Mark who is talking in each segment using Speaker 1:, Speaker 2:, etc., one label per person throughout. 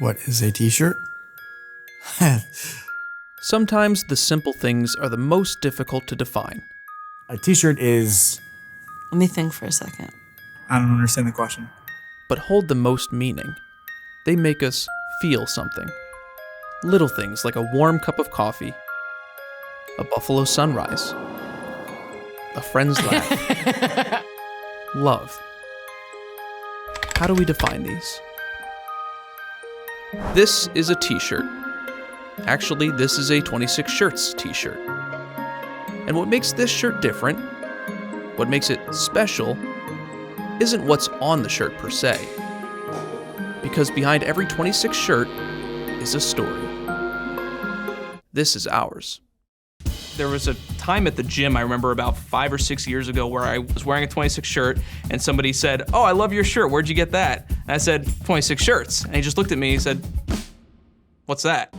Speaker 1: What is a t-shirt?
Speaker 2: Sometimes the simple things are the most difficult to define.
Speaker 1: A t-shirt is...
Speaker 3: Let me think for a second.
Speaker 4: I don't understand the question.
Speaker 2: But hold the most meaning. They make us feel something. Little things like a warm cup of coffee, a buffalo sunrise, a friend's laugh, love. How do we define these? This is a t-shirt. Actually, this is a 26 Shirts t-shirt. And what makes this shirt different, what makes it special, isn't what's on the shirt per se. Because behind every 26 shirt is a story. This is ours. There was a time at the gym, I remember about 5 or 6 years ago, where I was wearing a 26 shirt and somebody said, "Oh, I love your shirt, where'd you get that?" And I said, 26 Shirts. And he just looked at me and he said, "What's that?"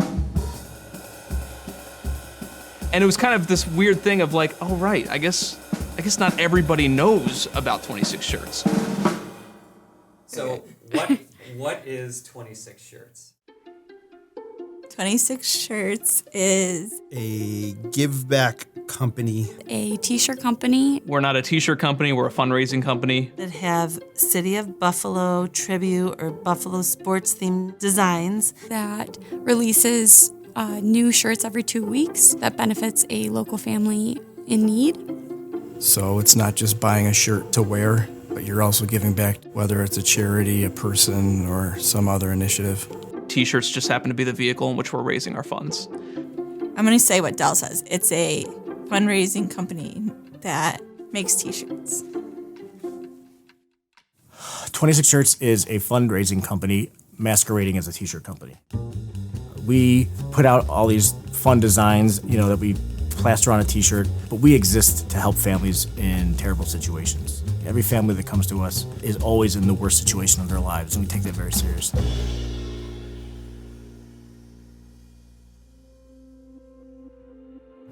Speaker 2: And it was kind of this weird thing of like, oh right, I guess not everybody knows about 26 Shirts.
Speaker 5: So what is 26 Shirts?
Speaker 6: 26 Shirts is
Speaker 7: A give back company.
Speaker 6: a t-shirt company
Speaker 2: We're not a t-shirt company, we're a fundraising company.
Speaker 3: That have City of Buffalo tribute or Buffalo sports themed designs.
Speaker 6: that releases new shirts every 2 weeks that benefits a local family in need.
Speaker 1: So it's not just buying a shirt to wear, but you're also giving back, whether it's a charity, a person, or some other initiative.
Speaker 2: T-shirts just happen to be the vehicle in which we're raising our funds.
Speaker 6: I'm going to say what Dell says. It's a fundraising company that makes t-shirts.
Speaker 8: 26 Shirts is a fundraising company masquerading as a t-shirt company. We put out all these fun designs, that we plaster on a t-shirt, but we exist to help families in terrible situations. Every family that comes to us is always in the worst situation of their lives, and we take that very seriously.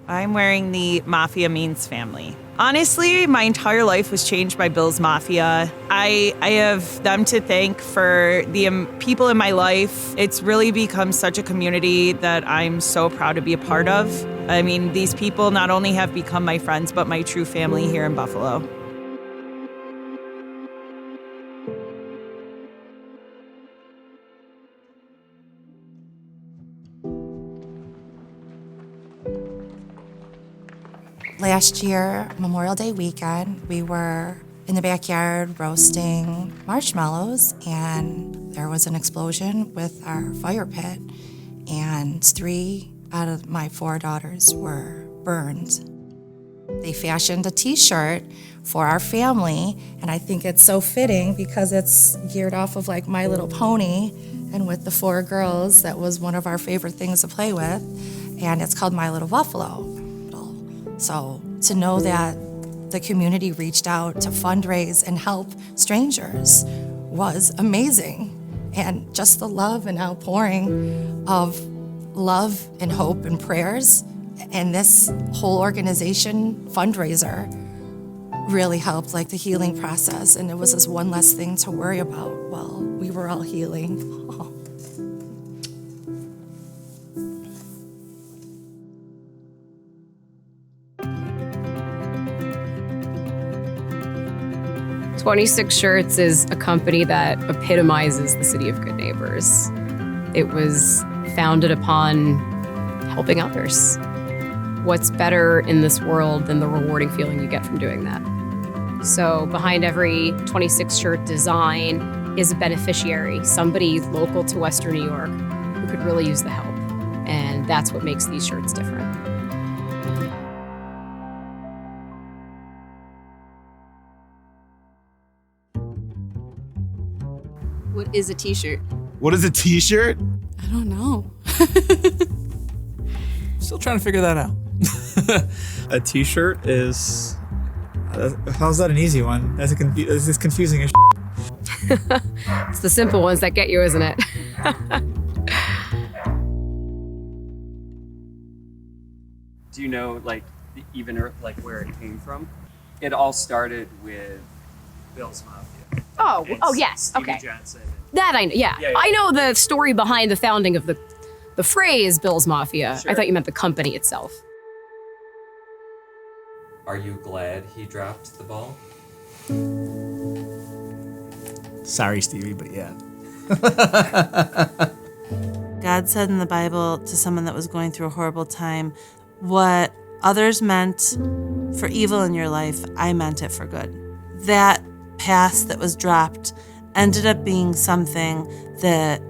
Speaker 9: I'm wearing the Mafia means family. Honestly, my entire life was changed by Bill's Mafia. I have them to thank for the people in my life. It's really become such a community that I'm so proud to be a part of. I mean, these people not only have become my friends, but my true family here in Buffalo.
Speaker 10: Last year, Memorial Day weekend, we were in the backyard roasting marshmallows, and there was an explosion with our fire pit, and 3 out of my 4 daughters were burned. They fashioned a t-shirt for our family, and I think it's so fitting because it's geared off of like My Little Pony, and with the 4 girls, that was one of our favorite things to play with, and it's called My Little Buffalo. So to know that the community reached out to fundraise and help strangers was amazing. And just the love and outpouring of love and hope and prayers, and this whole organization fundraiser really helped like the healing process. And it was just one less thing to worry about while we were all healing.
Speaker 11: 26 Shirts is a company that epitomizes the city of good neighbors. It was founded upon helping others. What's better in this world than the rewarding feeling you get from doing that? So behind every 26 shirt design is a beneficiary, somebody local to Western New York who could really use the help. And that's what makes these shirts different.
Speaker 12: What is a t-shirt?
Speaker 7: What is a t-shirt?
Speaker 6: I don't know.
Speaker 4: Still trying to figure that out. A t-shirt is... how's that an easy one? That's this confusing as shit.
Speaker 11: It's the simple ones that get you, isn't it?
Speaker 5: Do you know, even where it came from? It all started with Bill's Mafia.
Speaker 11: Oh, yes. Okay. That I know. Yeah. I know the story behind the founding of the phrase Bill's Mafia.
Speaker 5: Sure.
Speaker 11: I thought you meant the company itself.
Speaker 5: Are you glad he dropped the ball?
Speaker 8: Sorry, Stevie, but yeah.
Speaker 3: God said in the Bible to someone that was going through a horrible time, what others meant for evil in your life, I meant it for good. That pass that was dropped ended up being something that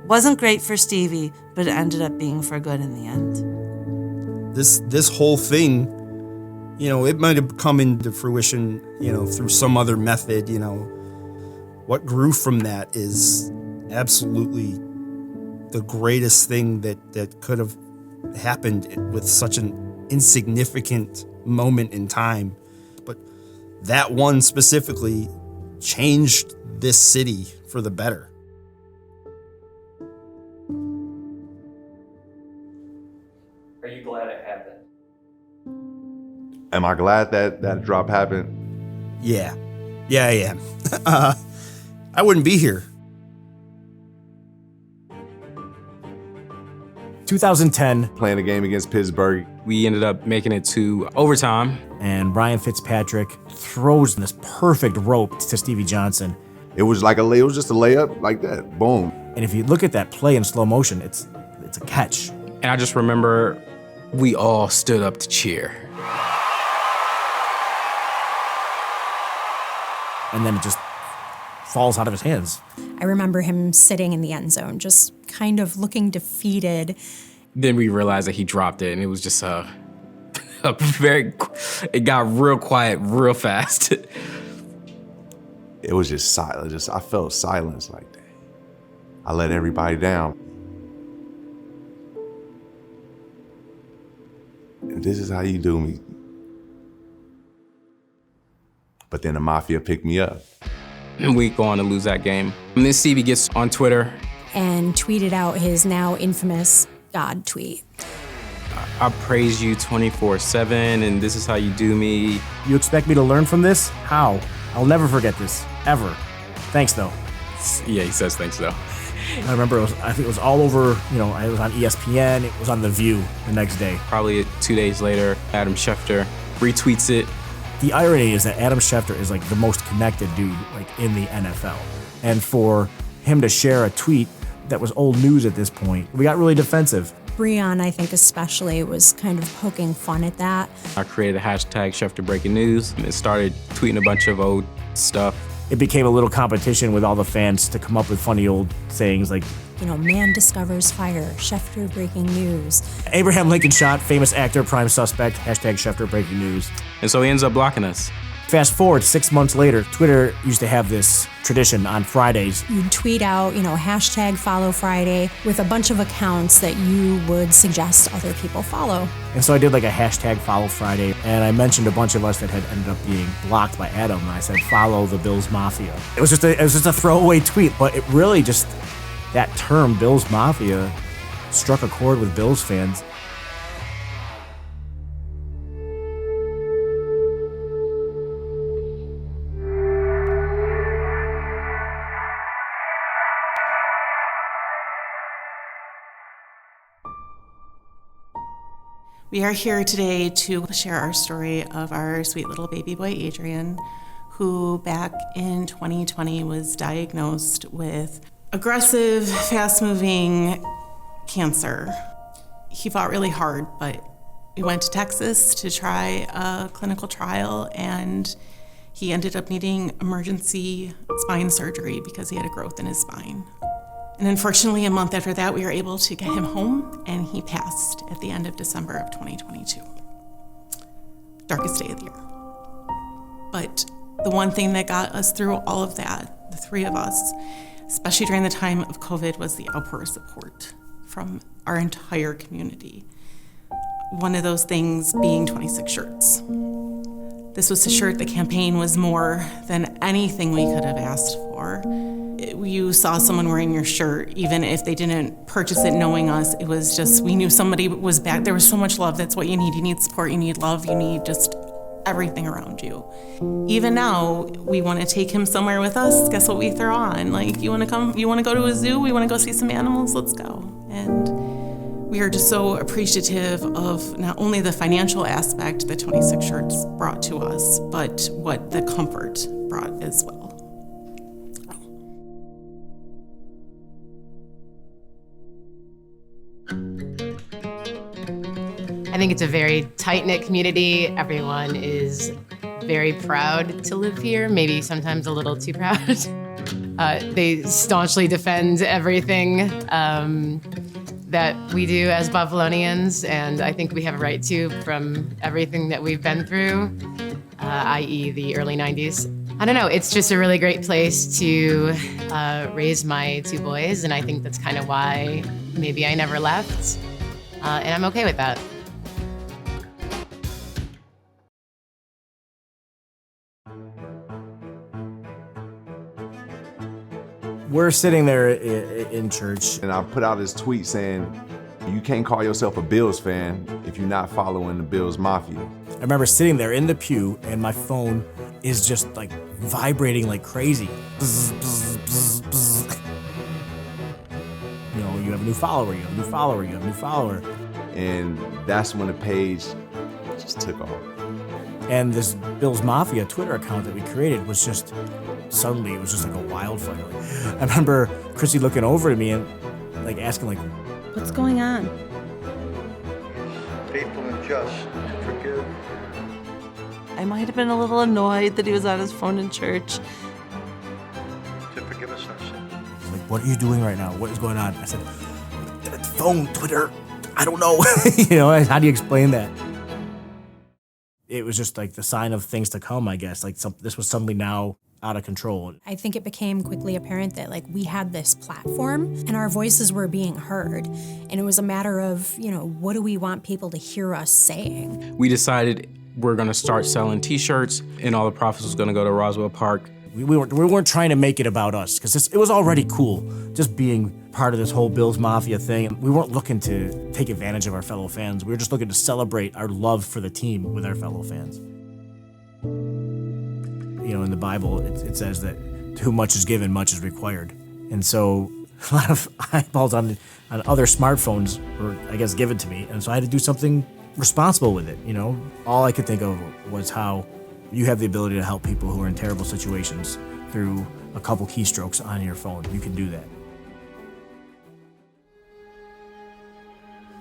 Speaker 3: wasn't great for Stevie, but it ended up being for good in the end.
Speaker 7: This whole thing, it might have come into fruition, through some other method, What grew from that is absolutely the greatest thing that could have happened with such an insignificant moment in time. But that one specifically changed this city for the better.
Speaker 5: Are you glad it happened?
Speaker 13: Am I glad that drop happened?
Speaker 7: Yeah, I am. I wouldn't be here.
Speaker 8: 2010,
Speaker 13: Playing a game against Pittsburgh.
Speaker 14: We ended up making it to overtime.
Speaker 8: and Ryan Fitzpatrick throws this perfect rope to Stevie Johnson.
Speaker 13: It was like it was just a layup like that. Boom.
Speaker 8: And if you look at that play in slow motion, it's a catch.
Speaker 14: And I just remember we all stood up to cheer.
Speaker 8: And then it just falls out of his hands.
Speaker 15: I remember him sitting in the end zone, just kind of looking defeated.
Speaker 14: Then we realized that he dropped it, and it was just it got real quiet real fast.
Speaker 13: It was just silent. I felt silence like that. I let everybody down. And this is how you do me. But then the Mafia picked me up.
Speaker 14: And we go on to lose that game. And then Stevie gets on Twitter
Speaker 15: and tweeted out his now infamous God tweet.
Speaker 14: I praise you 24/7, and this is how you do me.
Speaker 8: You expect me to learn from this? How? I'll never forget this, ever. Thanks, though.
Speaker 14: Yeah, he says thanks, though.
Speaker 8: I remember, I think it was all over, it was on ESPN, it was on The View the next day.
Speaker 14: Probably 2 days later, Adam Schefter retweets it.
Speaker 8: The irony is that Adam Schefter is like the most connected dude in the NFL. And for him to share a tweet that was old news at this point, we got really defensive.
Speaker 15: Breon, I think especially, was kind of poking fun at that.
Speaker 14: I created a hashtag Schefter Breaking News and started tweeting a bunch of old stuff.
Speaker 8: It became a little competition with all the fans to come up with funny old sayings like,
Speaker 15: man discovers fire, Schefter breaking news.
Speaker 8: Abraham Lincoln shot, famous actor, prime suspect, hashtag Schefter breaking news.
Speaker 14: And so he ends up blocking us.
Speaker 8: Fast forward 6 months later, Twitter used to have this tradition on Fridays.
Speaker 15: You'd tweet out, hashtag follow Friday with a bunch of accounts that you would suggest other people follow.
Speaker 8: And so I did a hashtag follow Friday, and I mentioned a bunch of us that had ended up being blocked by Adam, and I said, follow the Bills Mafia. It was just a throwaway tweet, but it really just, that term, Bills Mafia, struck a chord with Bills fans.
Speaker 16: We are here today to share our story of our sweet little baby boy, Adrian, who back in 2020 was diagnosed with aggressive, fast-moving cancer. He fought really hard, but we went to Texas to try a clinical trial, and he ended up needing emergency spine surgery because he had a growth in his spine. And unfortunately, a month after that, we were able to get him home, and he passed at the end of December of 2022. Darkest day of the year. But the one thing that got us through all of that, the three of us, especially during the time of COVID, was the outpour of support from our entire community. One of those things being 26 shirts. This was a shirt, the campaign was more than anything we could have asked for. You saw someone wearing your shirt, even if they didn't purchase it knowing us, it was just, we knew somebody was back. There was so much love. That's what you need. You need support, you need love, you need just everything around you. Even now, we want to take him somewhere with us. Guess what we throw on? Like, you want to come? You want to go to a zoo? We want to go see some animals? Let's go. And we are just so appreciative of not only the financial aspect that 26 Shirts brought to us, but what the comfort brought as well.
Speaker 11: I think it's a very tight-knit community. Everyone is very proud to live here, maybe sometimes a little too proud. They staunchly defend everything that we do as Buffalonians, and I think we have a right to from everything that we've been through, i.e. the early 90s. I don't know, it's just a really great place to raise my two boys, and I think that's kind of why maybe I never left, and I'm okay with that.
Speaker 8: We're sitting there in church.
Speaker 13: And I put out this tweet saying, you can't call yourself a Bills fan if you're not following the Bills Mafia.
Speaker 8: I remember sitting there in the pew and my phone is just like vibrating like crazy. Bzz, bzz, bzz, bzz. You know, you have a new follower, you have a new follower, you have a new follower.
Speaker 13: And that's when the page just took off.
Speaker 8: And this Bills Mafia Twitter account that we created was just, suddenly it was just like a wildfire. I remember Chrissy looking over at me and like asking like,
Speaker 3: What's going on?
Speaker 17: Faithful and just to forgive.
Speaker 3: I might have been a little annoyed that he was on his phone in church.
Speaker 17: To forgive us our sins.
Speaker 8: Like, what are you doing right now? What is going on? I said, phone, Twitter, I don't know. You know, how do you explain that? It was just like the sign of things to come, I guess. Like this was suddenly now out of control.
Speaker 15: I think it became quickly apparent that like we had this platform and our voices were being heard. And it was a matter of, you know, what do we want people to hear us saying?
Speaker 14: We decided we're gonna start selling t-shirts and all the profits was gonna go to Roswell Park.
Speaker 8: We weren't trying to make it about us because it was already cool just being part of this whole Bills Mafia thing. We weren't looking to take advantage of our fellow fans. We were just looking to celebrate our love for the team with our fellow fans. You know, in the Bible, it says that to whom much is given, much is required. And so a lot of eyeballs on other smartphones were, I guess, given to me. And so I had to do something responsible with it, you know? All I could think of was how you have the ability to help people who are in terrible situations through a couple keystrokes on your phone. You can do that.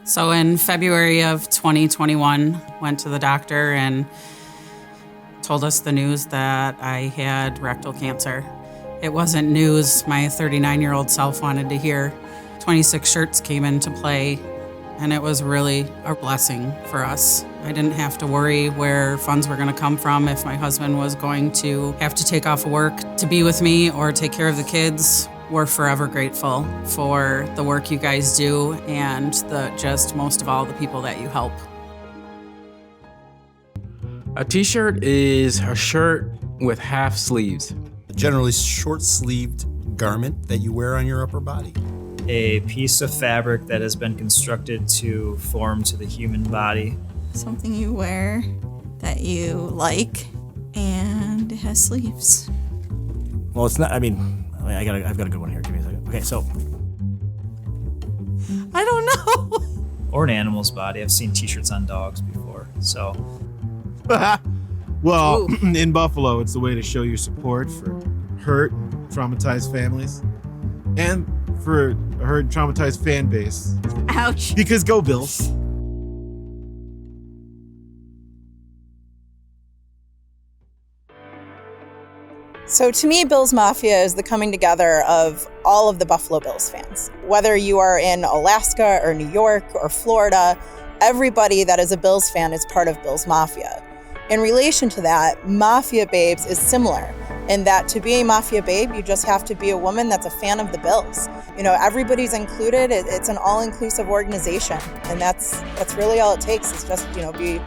Speaker 18: So in February of 2021, went to the doctor and told us the news that I had rectal cancer. It wasn't news my 39-year-old self wanted to hear. 26 Shirts came into play, and it was really a blessing for us. I didn't have to worry where funds were going to come from, if my husband was going to have to take off of work to be with me or take care of the kids. We're forever grateful for the work you guys do and just most of all, the people that you help.
Speaker 14: A t-shirt is a shirt with half sleeves.
Speaker 7: A generally short-sleeved garment that you wear on your upper body.
Speaker 4: A piece of fabric that has been constructed to form to the human body.
Speaker 19: Something you wear that you like, and it has sleeves.
Speaker 8: Well, it's not, I've got a good one here. Give me a second. Okay, so.
Speaker 3: I don't know.
Speaker 4: Or an animal's body. I've seen t-shirts on dogs before, so.
Speaker 20: Well, in Buffalo, it's a way to show your support for hurt and traumatized families. And for a hurt and traumatized fan base.
Speaker 19: Ouch.
Speaker 20: Because go Bills.
Speaker 21: So to me, Bills Mafia is the coming together of all of the Buffalo Bills fans. Whether you are in Alaska or New York or Florida, everybody that is a Bills fan is part of Bills Mafia. In relation to that, Mafia Babes is similar in that to be a Mafia Babe, you just have to be a woman that's a fan of the Bills. You know, everybody's included. It's an all-inclusive organization, and that's really all it takes is just, you know, be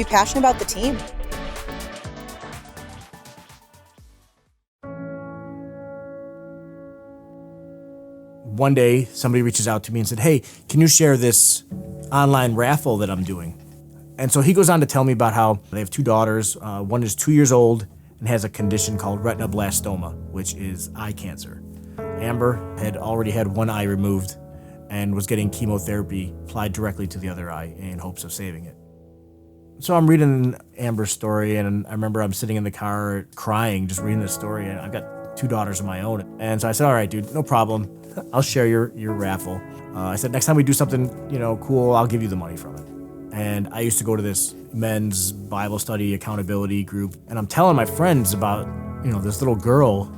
Speaker 21: passionate about the team.
Speaker 8: One day, somebody reaches out to me and said, "Hey, can you share this online raffle that I'm doing?" And so he goes on to tell me about how they have 2 daughters. One is 2 years old and has a condition called retinoblastoma, which is eye cancer. Amber had already had one eye removed and was getting chemotherapy applied directly to the other eye in hopes of saving it. So I'm reading Amber's story, and I remember I'm sitting in the car crying, just reading the story, and I've got 2 daughters of my own. And so I said, all right, dude, no problem. I'll share your raffle. I said, next time we do something, cool, I'll give you the money from it. And I used to go to this men's Bible study accountability group, and I'm telling my friends about, this little girl,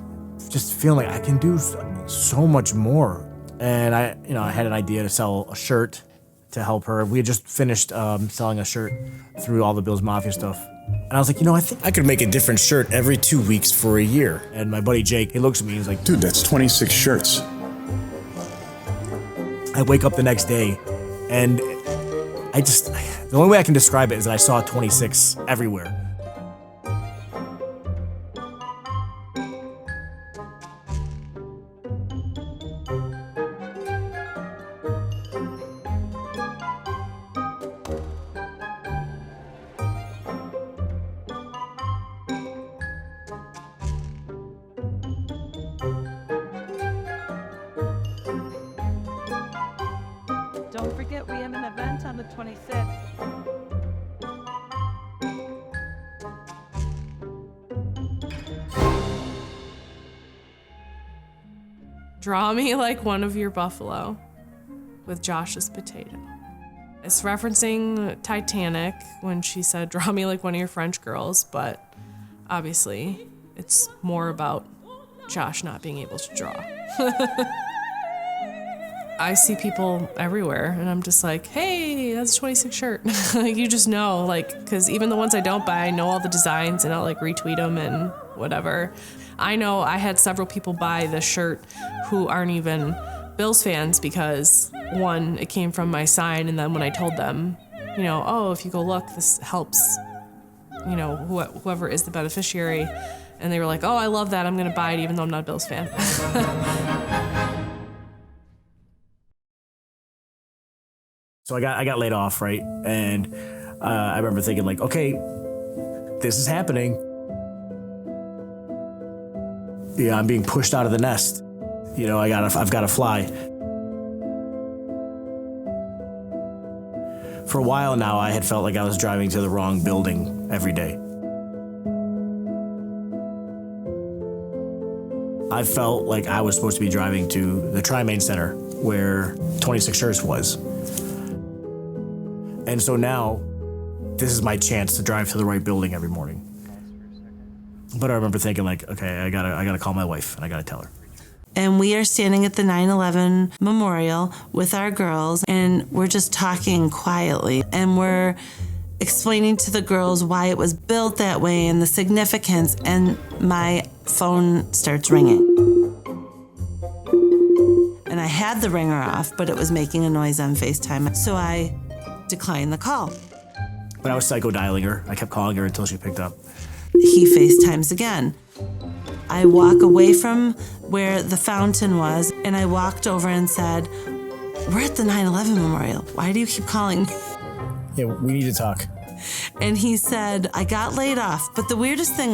Speaker 8: just feeling like I can do so much more. And I had an idea to sell a shirt to help her. We had just finished selling a shirt through all the Bill's Mafia stuff. And I was like, I think I could make a different shirt every 2 weeks for a year. And my buddy Jake, he looks at me and he's like,
Speaker 1: dude, that's 26 shirts.
Speaker 8: I wake up the next day and the only way I can describe it is that I saw 26 everywhere.
Speaker 9: Don't forget, we have an event on the 26th.
Speaker 22: Draw me like one of your buffalo with Josh's potato. It's referencing Titanic when she said, draw me like one of your French girls, but obviously it's more about Josh not being able to draw. I see people everywhere and I'm just like, hey, that's a 26 shirt. Like, you just know, because even the ones I don't buy, I know all the designs and I'll retweet them and whatever. I know I had several people buy this shirt who aren't even Bills fans because, one, it came from my sign, and then when I told them, if you go look, this helps, whoever is the beneficiary, and they were like, oh, I love that, I'm gonna buy it even though I'm not a Bills fan.
Speaker 8: So I got laid off, right? And I remember thinking okay, this is happening. Yeah, I'm being pushed out of the nest. I've got to fly. For a while now, I had felt like I was driving to the wrong building every day. I felt like I was supposed to be driving to the Tri-Main Center where 26 Shirts was. And so now, this is my chance to drive to the right building every morning. But I remember thinking okay, I gotta call my wife and I gotta tell her.
Speaker 3: And we are standing at the 9/11 memorial with our girls, and we're just talking quietly, and we're explaining to the girls why it was built that way and the significance, and my phone starts ringing. And I had the ringer off, but it was making a noise on FaceTime, so I declined the call.
Speaker 8: But I was psycho-dialing her. I kept calling her until she picked up.
Speaker 3: He FaceTimes again. I walk away from where the fountain was, and I walked over and said, we're at the 9/11 memorial. Why do you keep calling me?
Speaker 8: Yeah, we need to talk.
Speaker 3: And he said, I got laid off. But the weirdest thing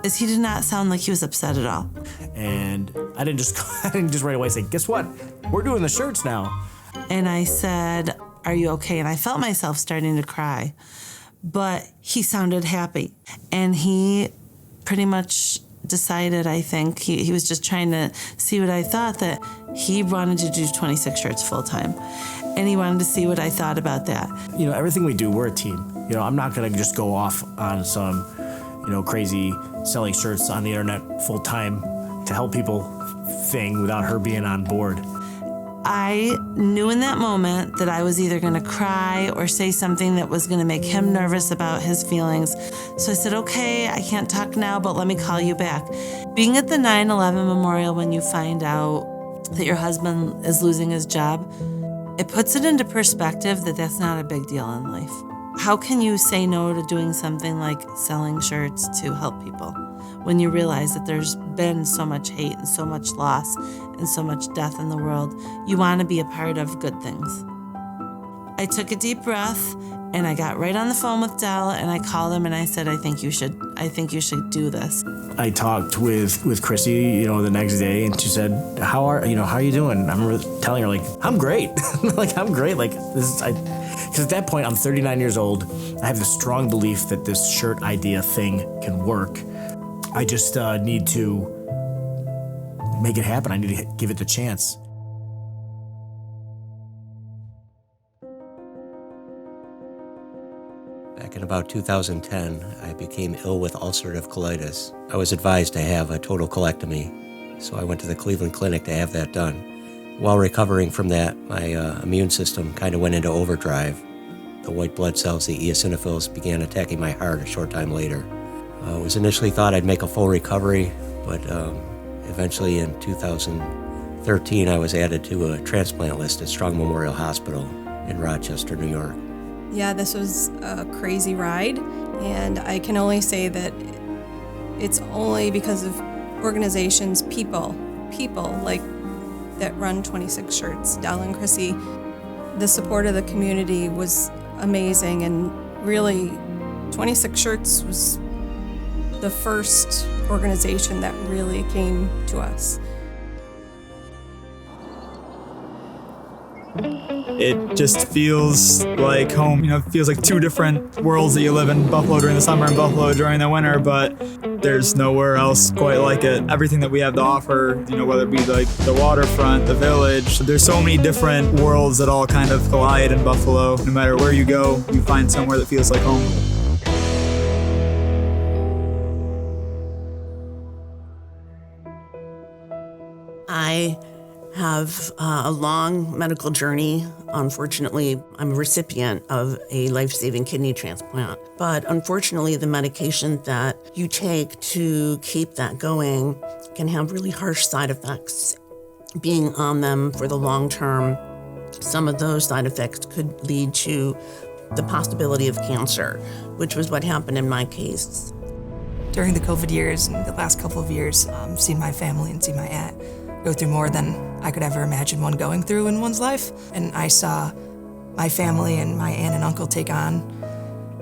Speaker 3: is he did not sound like he was upset at all.
Speaker 8: And I didn't just right away say, guess what? We're doing the shirts now.
Speaker 3: And I said, are you okay? And I felt myself starting to cry. But he sounded happy. And he pretty much decided, I think, he was just trying to see what I thought, that he wanted to do 26 Shirts full time. And he wanted to see what I thought about that.
Speaker 8: Everything we do, we're a team. I'm not going to just go off on some, crazy selling shirts on the internet full time to help people thing without her being on board.
Speaker 3: I knew in that moment that I was either going to cry or say something that was going to make him nervous about his feelings. So I said, okay, I can't talk now, but let me call you back. Being at the 9/11 memorial when you find out that your husband is losing his job, it puts it into perspective that that's not a big deal in life. How can you say no to doing something like selling shirts to help people when you realize that there's been so much hate and so much loss and so much death in the world? You want to be a part of good things. I took a deep breath And I got right on the phone with Dell and I called him and I said, I think you should do this.
Speaker 8: I talked with Chrissy, the next day, and she said, how are you doing? I remember telling her, like, I'm great. I'm great. Because at that point, I'm 39 years old. I have this strong belief that this shirt idea thing can work. I just need to make it happen. I need to give it the chance.
Speaker 1: Back in about 2010, I became ill with ulcerative colitis. I was advised to have a total colectomy, so I went to the Cleveland Clinic to have that done. While recovering from that, my immune system kind of went into overdrive. The white blood cells, the eosinophils, began attacking my heart a short time later. It was initially thought I'd make a full recovery, but eventually in 2013, I was added to a transplant list at Strong Memorial Hospital in Rochester, New York.
Speaker 2: Yeah, this was a crazy ride, and I can only say that it's only because of organizations, people like that run 26 Shirts, Dell and Chrissy. The support of the community was amazing, and really 26 Shirts was the first organization that really came to us.
Speaker 4: It just feels like home. It feels like two different worlds that you live in. Buffalo during the summer and Buffalo during the winter, but there's nowhere else quite like it. Everything that we have to offer, whether it be like the waterfront, the village, there's so many different worlds that all kind of collide in Buffalo. No matter where you go, you find somewhere that feels like home.
Speaker 23: I have a long medical journey. Unfortunately, I'm a recipient of a life-saving kidney transplant. But unfortunately, the medication that you take to keep that going can have really harsh side effects. Being on them for the long term, some of those side effects could lead to the possibility of cancer, which was what happened in my case.
Speaker 24: During the COVID years and the last couple of years, seen my family and seen my aunt go through more than I could ever imagine one going through in one's life. And I saw my family and my aunt and uncle take on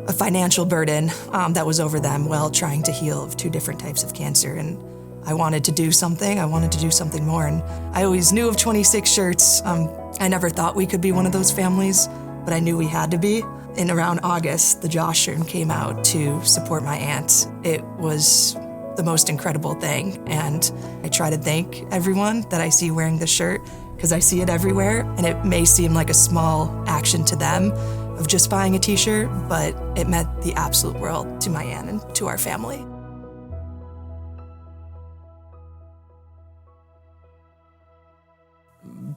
Speaker 24: a financial burden that was over them while trying to heal of two different types of cancer. And I wanted to do something. I wanted to do something more. And I always knew of 26 Shirts. I never thought we could be one of those families, but I knew we had to be. In around August, the Josh Shirt came out to support my aunt. It was the most incredible thing, and I try to thank everyone that I see wearing this shirt, because I see it everywhere, and it may seem like a small action to them of just buying a t-shirt, but it meant the absolute world to my aunt and to our family.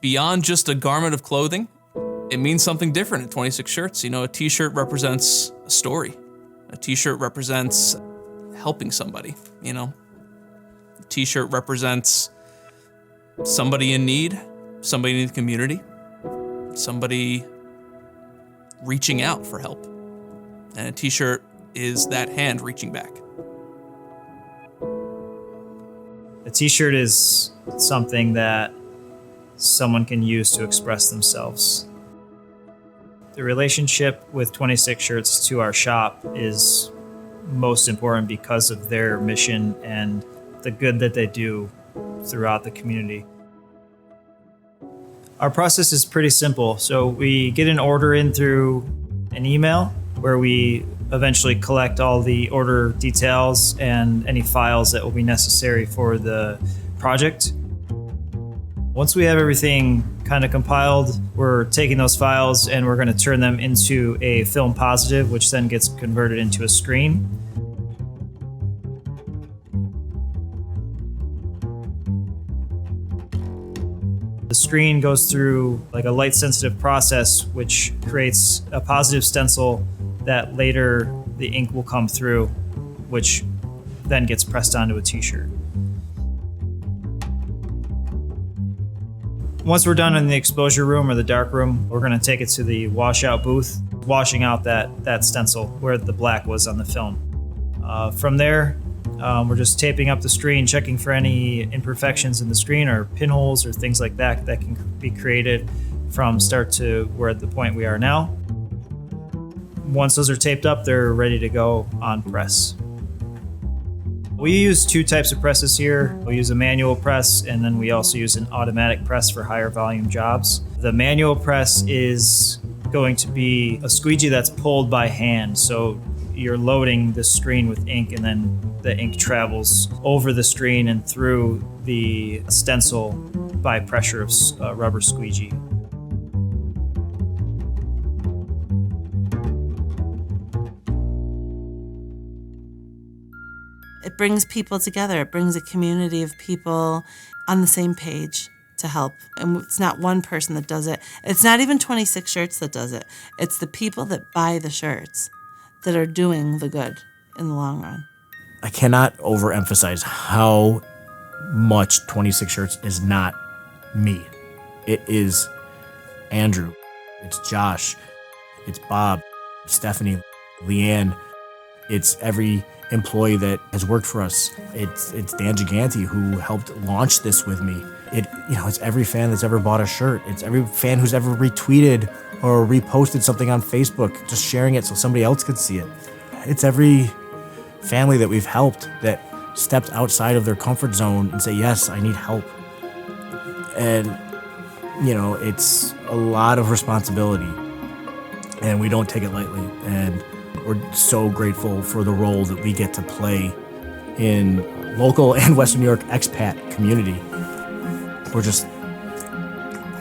Speaker 25: Beyond just a garment of clothing, it means something different at 26 Shirts. A t-shirt represents a story. A t-shirt represents helping somebody, A t-shirt represents somebody in need, somebody in the community, somebody reaching out for help. And a t-shirt is that hand reaching back.
Speaker 26: A t-shirt is something that someone can use to express themselves. The relationship with 26 Shirts to our shop is most important because of their mission and the good that they do throughout the community. Our process is pretty simple. So we get an order in through an email where we eventually collect all the order details and any files that will be necessary for the project. Once we have everything kind of compiled, we're taking those files and we're going to turn them into a film positive, which then gets converted into a screen. The screen goes through like a light sensitive process, which creates a positive stencil that later the ink will come through, which then gets pressed onto a t-shirt. Once we're done in the exposure room or the dark room, we're going to take it to the washout booth, washing out that stencil where the black was on the film. From there, we're just taping up the screen, checking for any imperfections in the screen or pinholes or things like that that can be created from start to where at the point we are now. Once those are taped up, they're ready to go on press. We use two types of presses here. We use a manual press, and then we also use an automatic press for higher volume jobs. The manual press is going to be a squeegee that's pulled by hand. So you're loading the screen with ink, and then the ink travels over the screen and through the stencil by pressure of rubber squeegee.
Speaker 3: It brings people together. It brings a community of people on the same page to help. And it's not one person that does it. It's not even 26 Shirts that does it. It's the people that buy the shirts that are doing the good in the long run.
Speaker 8: I cannot overemphasize how much 26 Shirts is not me. It is Andrew, it's Josh, it's Bob, Stephanie, Leanne. It's every employee that has worked for us. It's Dan Gigante who helped launch this with me. It's every fan that's ever bought a shirt. It's every fan who's ever retweeted or reposted something on Facebook, just sharing it so somebody else could see it. It's every family that we've helped that stepped outside of their comfort zone and say, yes, I need help. And, it's a lot of responsibility, and we don't take it lightly. And we're so grateful for the role that we get to play in local and Western New York expat community. We're just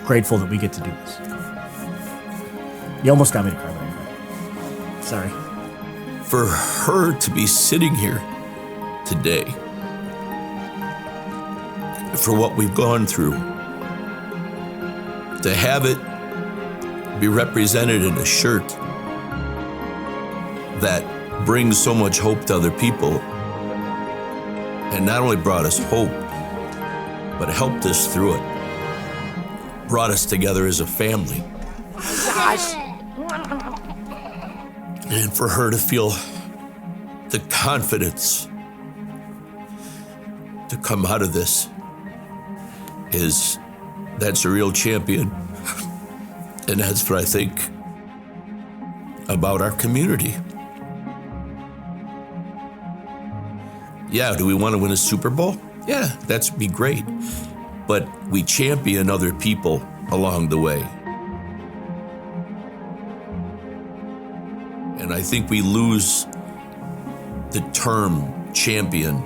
Speaker 8: grateful that we get to do this. You almost got me to cry, but I cried. Sorry.
Speaker 5: For her to be sitting here today, for what we've gone through, to have it be represented in a shirt that brings so much hope to other people, and not only brought us hope, but helped us through it, brought us together as a family. And for her to feel the confidence to come out of this that's a real champion. And that's what I think about our community. Yeah, do we want to win a Super Bowl? Yeah, that'd be great. But we champion other people along the way. And I think we lose the term champion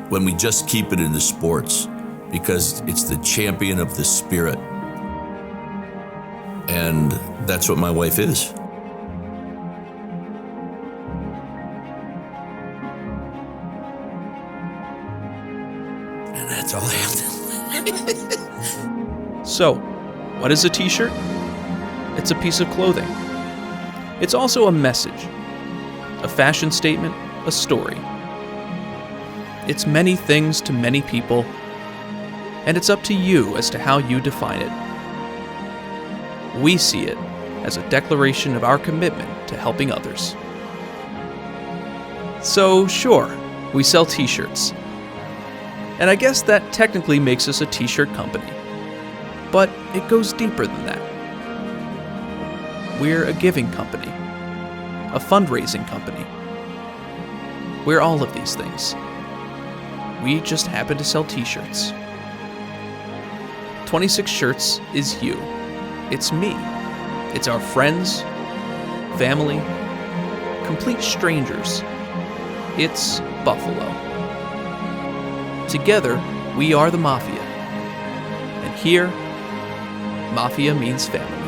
Speaker 5: when we just keep it in the sports, because it's the champion of the spirit. And that's what my wife is. And that's all I have to say.
Speaker 25: So, what is a t-shirt? It's a piece of clothing. It's also a message, a fashion statement, a story. It's many things to many people, and it's up to you as to how you define it. We see it as a declaration of our commitment to helping others. So, sure, we sell t-shirts. And I guess that technically makes us a t-shirt company. But it goes deeper than that. We're a giving company, a fundraising company. We're all of these things. We just happen to sell t-shirts. 26 Shirts is you. It's me. It's our friends, family, complete strangers. It's Buffalo. Together, we are the Mafia. And here, Mafia means family.